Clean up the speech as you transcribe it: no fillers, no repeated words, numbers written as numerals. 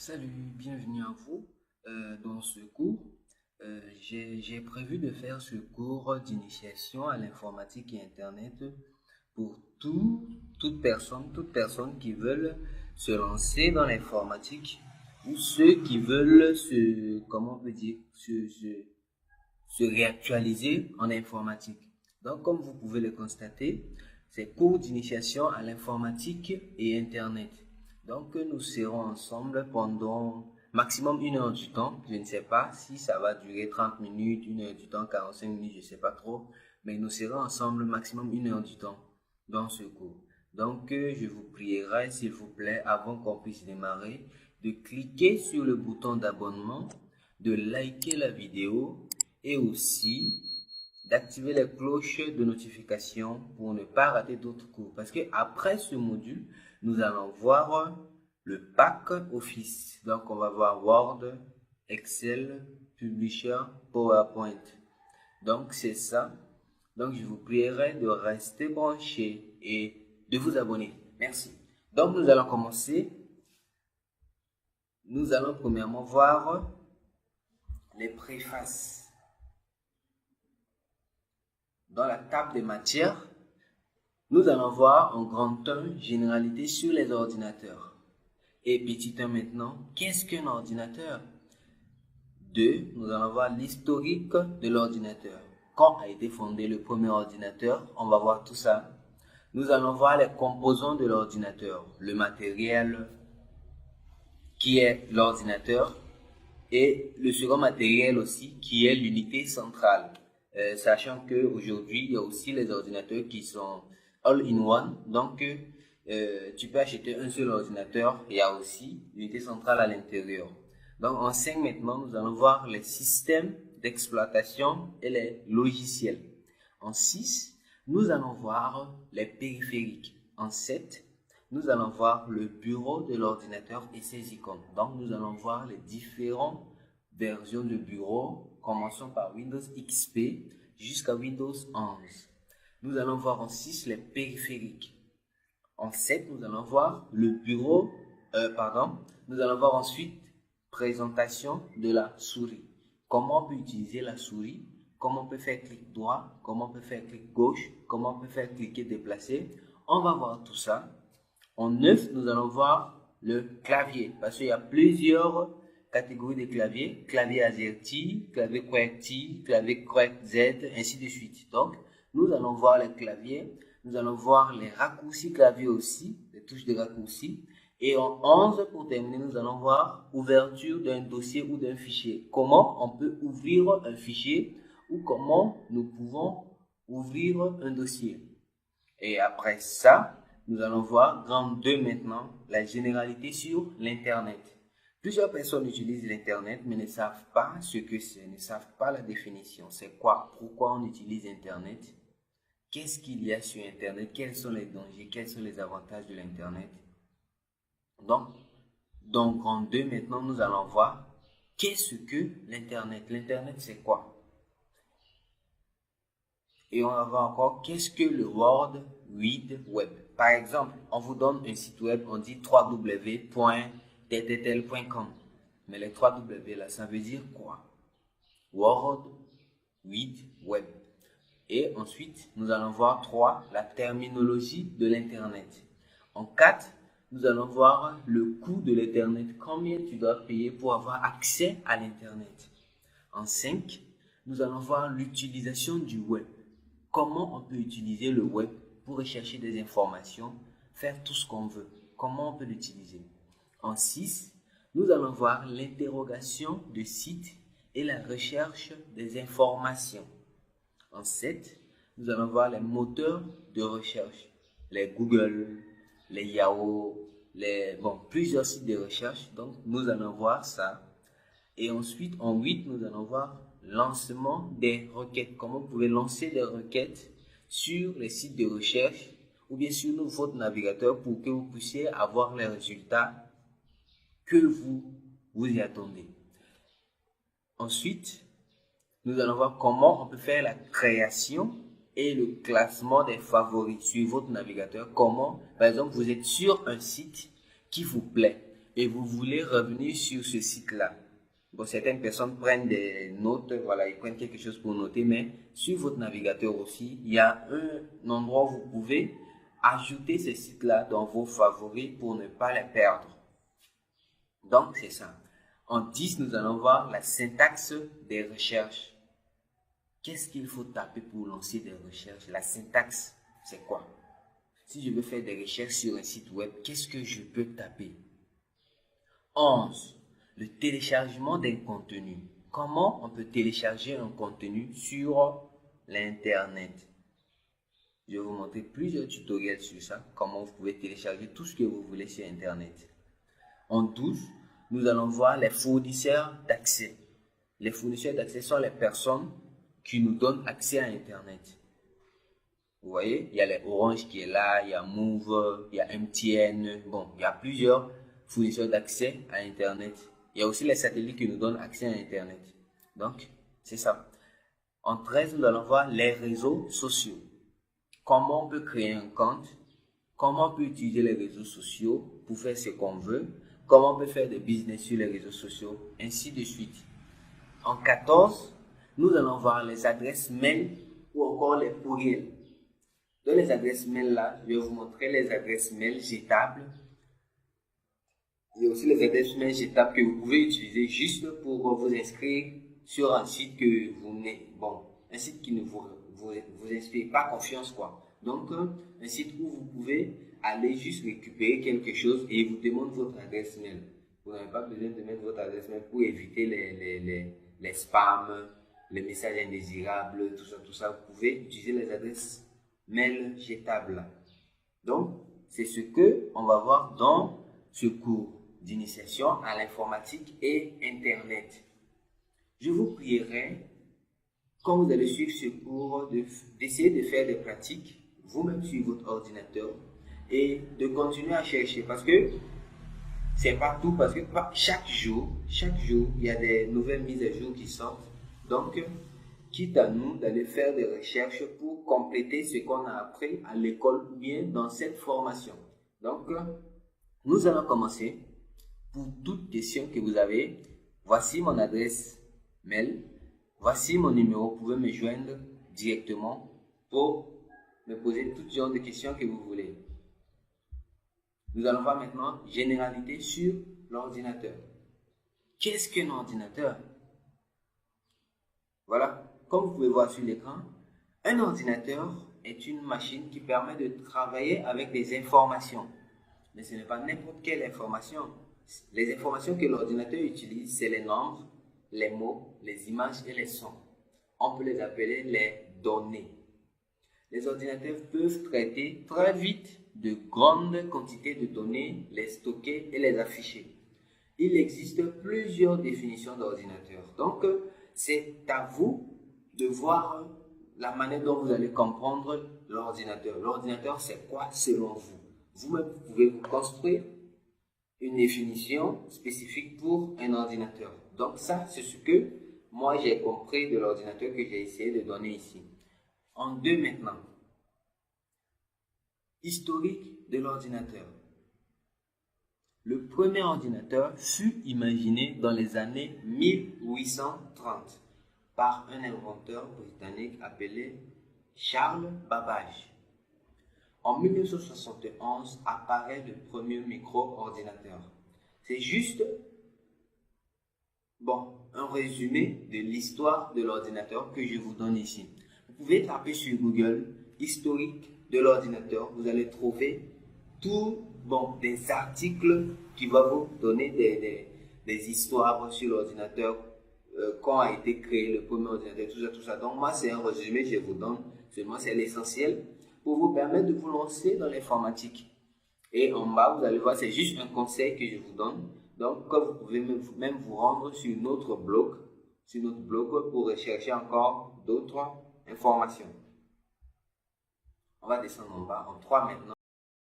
Salut, bienvenue à vous. Dans ce cours, j'ai prévu de faire ce cours d'initiation à l'informatique et Internet pour toute personne qui veulent se lancer dans l'informatique ou ceux qui veulent comment on peut dire, se réactualiser en informatique. Donc, comme vous pouvez le constater, c'est cours d'initiation à l'informatique et Internet. Donc, nous serons ensemble pendant maximum 1 heure du temps. Je ne sais pas si ça va durer 30 minutes, 1 heure du temps, 45 minutes, je ne sais pas trop. Mais nous serons ensemble maximum 1 heure du temps dans ce cours. Donc, je vous prierai, s'il vous plaît, avant qu'on puisse démarrer, de cliquer sur le bouton d'abonnement, de liker la vidéo et aussi d'activer les cloches de notification pour ne pas rater d'autres cours. Parce que après ce module, nous allons voir le pack Office. Donc, on va voir Word, Excel, Publisher, PowerPoint. Donc, c'est ça. Donc, je vous prierai de rester branché et de vous abonner. Merci. Donc, nous allons commencer. Nous allons premièrement voir les préfaces. Dans la table des matières, nous allons voir en grand 1 généralité sur les ordinateurs. Et petit 1 maintenant, qu'est-ce qu'un ordinateur? 2, nous allons voir l'historique de l'ordinateur. Quand a été fondé le premier ordinateur, on va voir tout ça. Nous allons voir les composants de l'ordinateur, le matériel qui est l'ordinateur et le second matériel aussi qui est l'unité centrale. Sachant qu'aujourd'hui, il y a aussi les ordinateurs qui sont all-in-one. Donc, tu peux acheter un seul ordinateur. Il y a aussi l'unité centrale à l'intérieur. Donc, en 5 maintenant, nous allons voir les systèmes d'exploitation et les logiciels. En 6, nous allons voir les périphériques. En 7, nous allons voir le bureau de l'ordinateur et ses icônes. Donc, nous allons voir les différentes versions de bureau. Commençons par Windows XP jusqu'à Windows 11. Nous allons voir en 6 les périphériques. En 7, nous allons voir le bureau, nous allons voir ensuite présentation de la souris. Comment on peut utiliser la souris, comment on peut faire clic droit, comment on peut faire clic gauche, comment on peut faire cliquer déplacer. On va voir tout ça. En 9, nous allons voir le clavier parce qu'il y a plusieurs catégories de claviers. Clavier AZERTY, clavier QWERTY, clavier QWERTZ, ainsi de suite. Donc, nous allons voir les claviers. Nous allons voir les raccourcis clavier aussi, les touches de raccourcis. Et en 11, pour terminer, nous allons voir ouverture d'un dossier ou d'un fichier. Comment on peut ouvrir un fichier ou comment nous pouvons ouvrir un dossier. Et après ça, nous allons voir grand 2 maintenant, la généralité sur l'Internet. Plusieurs personnes utilisent l'Internet mais ne savent pas ce que c'est, ne savent pas la définition. C'est quoi? Pourquoi on utilise Internet? Qu'est-ce qu'il y a sur Internet? Quels sont les dangers? Quels sont les avantages de l'Internet? Donc, dans grand 2 maintenant, nous allons voir qu'est-ce que l'Internet? L'Internet, c'est quoi? Et on va voir encore qu'est-ce que le World Wide Web. Par exemple, on vous donne un site web, on dit www.ttl.com. Mais les 3W là, ça veut dire quoi? World Wide Web. Et ensuite, nous allons voir 3, la terminologie de l'Internet. En 4, nous allons voir le coût de l'Internet. Combien tu dois payer pour avoir accès à l'Internet? En 5, nous allons voir l'utilisation du web. Comment on peut utiliser le web pour rechercher des informations, faire tout ce qu'on veut. Comment on peut l'utiliser? En 6, nous allons voir l'interrogation de sites et la recherche des informations. En 7, nous allons voir les moteurs de recherche, les Google, les Yahoo, plusieurs sites de recherche. Donc, nous allons voir ça. Et ensuite, en 8, nous allons voir lancement des requêtes. Comment vous pouvez lancer des requêtes sur les sites de recherche ou bien sur votre navigateur pour que vous puissiez avoir les résultats que vous y attendez. Ensuite, nous allons voir comment on peut faire la création et le classement des favoris sur votre navigateur. Comment, par exemple, vous êtes sur un site qui vous plaît, et vous voulez revenir sur ce site-là. Bon, certaines personnes prennent des notes, voilà, ils prennent quelque chose pour noter, mais sur votre navigateur aussi, il y a un endroit où vous pouvez ajouter ces sites-là dans vos favoris pour ne pas les perdre. Donc, c'est ça. En 10, nous allons voir la syntaxe des recherches. Qu'est-ce qu'il faut taper pour lancer des recherches? La syntaxe, c'est quoi? Si je veux faire des recherches sur un site web, qu'est-ce que je peux taper? 11. Le téléchargement d'un contenu. Comment on peut télécharger un contenu sur l'Internet? Je vais vous montrer plusieurs tutoriels sur ça, comment vous pouvez télécharger tout ce que vous voulez sur Internet. En 12, nous allons voir les fournisseurs d'accès. Les fournisseurs d'accès sont les personnes qui nous donnent accès à Internet. Vous voyez, il y a les Orange qui est là, il y a Move, il y a MTN. Bon, il y a plusieurs fournisseurs d'accès à Internet. Il y a aussi les satellites qui nous donnent accès à Internet. Donc, c'est ça. En 13, nous allons voir les réseaux sociaux. Comment on peut créer un compte, comment on peut utiliser les réseaux sociaux pour faire ce qu'on veut, comment on peut faire des business sur les réseaux sociaux, ainsi de suite. En 14, nous allons voir les adresses mail ou encore les courriels. Dans les adresses mail là, je vais vous montrer les adresses mail jetables. Il y a aussi les adresses mail jetables que vous pouvez utiliser juste pour vous inscrire sur un site que vous n'êtes, bon, un site qui ne vous inspire pas confiance, quoi. Donc, un site où vous pouvez aller juste récupérer quelque chose et il vous demande votre adresse mail. Vous n'avez pas besoin de mettre votre adresse mail pour éviter les spams, les messages indésirables, tout ça. Vous pouvez utiliser les adresses mail jetables. Donc, c'est ce que on va voir dans ce cours d'initiation à l'informatique et Internet. Je vous prierai, quand vous allez suivre ce cours, d'essayer de faire des pratiques vous-même sur votre ordinateur et de continuer à chercher parce que c'est partout, parce que chaque jour, il y a des nouvelles mises à jour qui sortent. Donc, quitte à nous d'aller faire des recherches pour compléter ce qu'on a appris à l'école ou bien dans cette formation. Donc, nous allons commencer. Pour toute question que vous avez, voici mon adresse mail, voici mon numéro, vous pouvez me joindre directement pour me poser toutes sortes de questions que vous voulez. Nous allons voir maintenant généralité sur l'ordinateur. Qu'est-ce qu'un ordinateur? Voilà, comme vous pouvez voir sur l'écran, un ordinateur est une machine qui permet de travailler avec des informations. Mais ce n'est pas n'importe quelle information. Les informations que l'ordinateur utilise, c'est les nombres, les mots, les images et les sons. On peut les appeler les données. Les ordinateurs peuvent traiter très vite de grandes quantités de données, les stocker et les afficher. Il existe plusieurs définitions d'ordinateur. Donc, c'est à vous de voir la manière dont vous allez comprendre l'ordinateur. L'ordinateur, c'est quoi selon vous? Vous-même, vous pouvez vous construire une définition spécifique pour un ordinateur. Donc ça, c'est ce que moi j'ai compris de l'ordinateur que j'ai essayé de donner ici. En 2 maintenant, historique de l'ordinateur. Le premier ordinateur fut imaginé dans les années 1830 par un inventeur britannique appelé Charles Babbage. En 1971 apparaît le premier micro-ordinateur. C'est juste un résumé de l'histoire de l'ordinateur que je vous donne ici. Vous pouvez taper sur Google historique de l'ordinateur. Vous allez trouver des articles qui vont vous donner des histoires sur l'ordinateur, quand a été créé le premier ordinateur, tout ça. Donc moi, c'est un résumé que je vous donne. Seulement, c'est l'essentiel pour vous permettre de vous lancer dans l'informatique. Et en bas, vous allez voir, c'est juste un conseil que je vous donne. Donc, vous pouvez même vous rendre sur notre blog pour rechercher encore d'autres informations. On va descendre en bas, en 3 maintenant.